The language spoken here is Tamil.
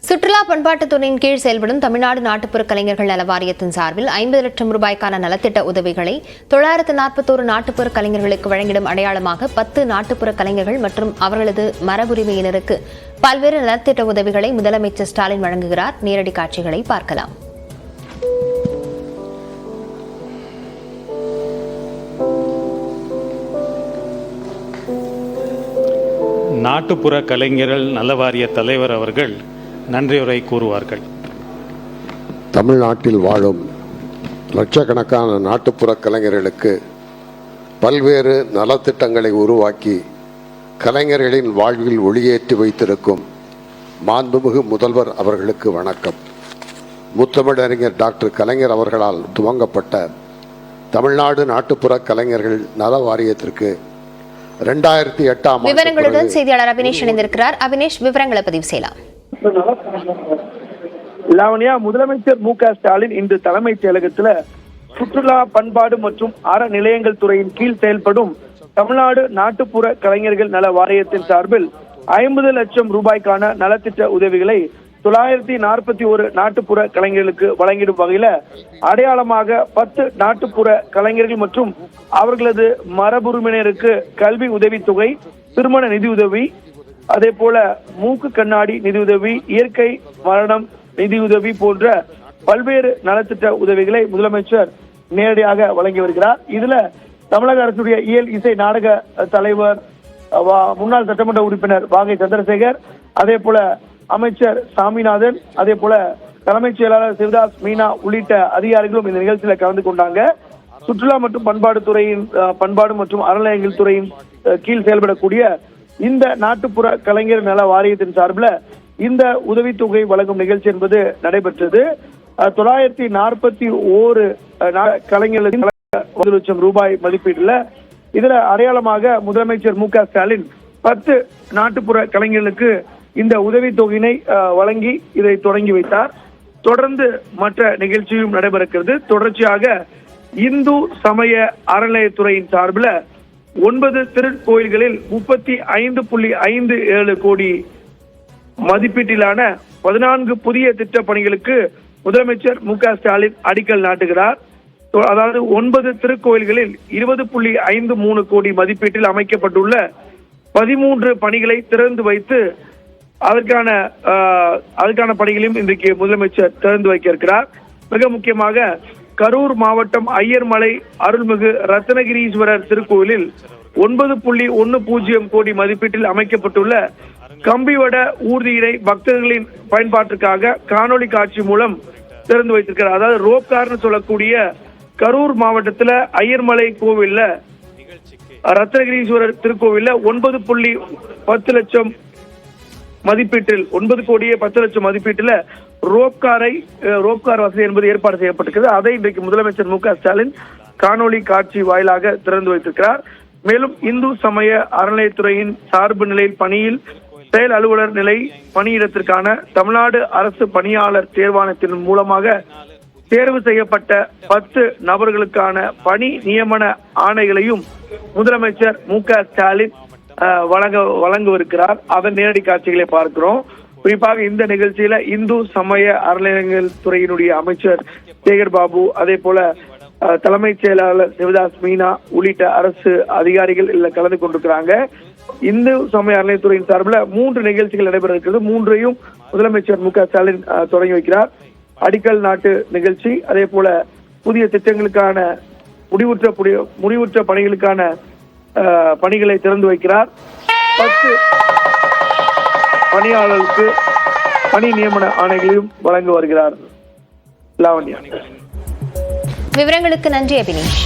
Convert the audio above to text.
சுற்றுலா பண்பாட்டுத்துறையின் கீழ் செயல்படும் தமிழ்நாடு நாட்டுப்புற கலைஞர்கள் நல வாரியத்தின் சார்பில் 50 லட்சம் ரூபாய்க்கான நலத்திட்ட உதவிகளை 941 நாட்டுப்புற கலைஞர்களுக்கு வழங்கிடும் அடையாளமாக 10 நாட்டுப்புற கலைஞர்கள் மற்றும் அவர்களது மரபுரிமையினருக்கு பல்வேறு நலத்திட்ட உதவிகளை முதலமைச்சர் ஸ்டாலின் வழங்குகிறார். நேரடி காட்சிகளை பார்க்கலாம். நாட்டுப்புற கலைஞர்கள் நல வாரிய தலைவர் அவர்கள் நன்றியுரை கூறுவார்கள். தமிழ்நாட்டில் வாழும் லட்சக்கணக்கான நாட்டுப்புற கலைஞர்களுக்கு பல்வேறு நலத்திட்டங்களை உருவாக்கி கலைஞர்களின் வாழ்வில் ஒளியேற்றி வைத்திருக்கும் மாண்புமிகு முதல்வர் அவர்களுக்கு வணக்கம். முத்தமிழறிஞர் டாக்டர் கலைஞர் அவர்களால் துவங்கப்பட்ட தமிழ்நாடு நாட்டுப்புற கலைஞர்கள் நல வாரியத்திற்கு 2008 விவரங்களுடன் செய்தியாளர் அபினேஷ் இணைந்திருக்கிறார். அபினேஷ், விவரங்களை பதிவு செய்யலாம். லாவண்யா, முதலமைச்சர் மு.க. ஸ்டாலின் இன்று தலைமைச் செயலகத்தில் சுற்றுலா பண்பாடு மற்றும் அறநிலையங்கள் துறையின் கீழ் செயல்படும் தமிழ்நாடு நாட்டுப்புற கலைஞர்கள் நல வாரியத்தின் சார்பில் 50 லட்சம் ரூபாய்க்கான நலத்திட்ட உதவிகளை 941 நாட்டுப்புற கலைஞர்களுக்கு வழங்கிடும் வகையில அடையாளமாக 10 நாட்டுப்புற கலைஞர்கள் மற்றும் அவர்களது மரபுரிமையினருக்கு கல்வி உதவித்தொகை, திருமண நிதியுதவி, அதே போல மூக்கு கண்ணாடி நிதியுதவி, இயற்கை மரணம் நிதியுதவி போன்ற பல்வேறு நலத்திட்ட உதவிகளை முதலமைச்சர் நேரடியாக வழங்கி வருகிறார். இதுல தமிழக அரசுடைய இயல் இசை நாடக தலைவர், முன்னாள் சட்டமன்ற உறுப்பினர் வாகை சந்திரசேகர், அதே போல அமைச்சர் சாமிநாதன், அதே போல தலைமைச் செயலாளர் சிவதாஸ் மீனா உள்ளிட்ட அதிகாரிகளும் இந்த நிகழ்ச்சியில கலந்து கொண்டாங்க. சுற்றுலா மற்றும் பண்பாடு மற்றும் அறநிலையங்கள் துறையின் கீழ் செயல்படக்கூடிய இந்த நாட்டுப்புற கலைஞர் நல வாரியத்தின் சார்பில் இந்த உதவித்தொகை வழங்கும் நிகழ்ச்சி என்பது நடைபெற்றது. 941 கலைஞர்களுக்கு 1 லட்சம் ரூபாய் மதிப்பீடுல இதுல அடையாளமாக முதலமைச்சர் மு.க. ஸ்டாலின் 10 நாட்டுப்புற கலைஞர்களுக்கு இந்த உதவித்தொகையினை வழங்கி இதை தொடங்கி வைத்தார். தொடர்ந்து மற்ற நிகழ்ச்சியும் நடைபெறுகிறது. தொடர்ச்சியாக இந்து சமய அறநிலையத்துறையின் சார்பில் 9 திருக்கோயில்களில் 35.57 கோடி மதிப்பீட்டிலான 14 புதிய திட்ட பணிகளுக்கு முதலமைச்சர் மு.க. ஸ்டாலின் அடிக்கல் நாட்டுகிறார். அதாவது 9 திருக்கோயில்களில் 20.53 கோடி மதிப்பீட்டில் அமைக்கப்பட்டுள்ள 13 பணிகளை திறந்து வைத்து அதற்கான பணிகளையும் இன்றைக்கு முதலமைச்சர் திறந்து வைக்க இருக்கிறார். மிக முக்கியமாக கரூர் மாவட்டம் ஐயர்மலை அருள்மிகு ரத்னகிரீஸ்வரர் திருக்கோயிலில் 9.10 கோடி மதிப்பீட்டில் அமைக்கப்பட்டுள்ள கம்பிவட ஊர்தியினை பக்தர்களின் பயன்பாட்டிற்காக காணொலி காட்சி மூலம் திறந்து வைத்திருக்கிறார். அதாவது ரோப்கார்னு சொல்லக்கூடிய கரூர் மாவட்டத்துல ஐயர்மலை கோவில்ல ரத்னகிரீஸ்வரர் திருக்கோவில்ல 9.10 லட்சம் மதிப்பீட்டில் 9 கோடியே 10 லட்சம் மதிப்பீட்டில் ரோப்கார் வசதி என்பது ஏற்பாடு செய்யப்பட்டிருக்கிறது. அதை இன்றைக்கு முதலமைச்சர் மு.க. ஸ்டாலின் காணொலி காட்சி வாயிலாக திறந்து வைத்திருக்கிறார். மேலும் இந்து சமய அறநிலையத்துறையின் சார்பு நிலையில் பணியில் செயல் அலுவலர் நிலை பணியிடத்திற்கான தமிழ்நாடு அரசு பணியாளர் தேர்வாணையத்தின் மூலமாக தேர்வு செய்யப்பட்ட 10 நபர்களுக்கான பணி நியமன ஆணைகளையும் முதலமைச்சர் மு.க. ஸ்டாலின் வழங்கவிருக்கிறார். அதன் நேரடி காட்சிகளை பார்க்கிறோம். குறிப்பாக இந்த நிகழ்ச்சியில இந்து சமய அறநிலையங்கள் துறையினுடைய அமைச்சர் சேகர் பாபு, அதே போல தலைமைச் செயலாளர் சிவதாஸ் மீனா உள்ளிட்ட அரசு அதிகாரிகள் இதில் கலந்து கொண்டிருக்கிறாங்க. இந்து சமய அறநிலையத்துறையின் சார்பில் 3 நிகழ்ச்சிகள் நடைபெற இருக்கிறது. 3ஐயும் முதலமைச்சர் மு.க. ஸ்டாலின் தொடங்கி வைக்கிறார். அடிக்கல் நாட்டு நிகழ்ச்சி, அதே போல புதிய திட்டங்களுக்கான முடிவுற்ற பணிகளுக்கான பணிகளை திறந்து வைக்கிறார். 10 பணியாளர்களுக்கு பணி நியமன ஆணைகளையும் வழங்க வருகிறார். லாவண்யா, விவரங்களுக்கு நன்றி அபினேஷ்.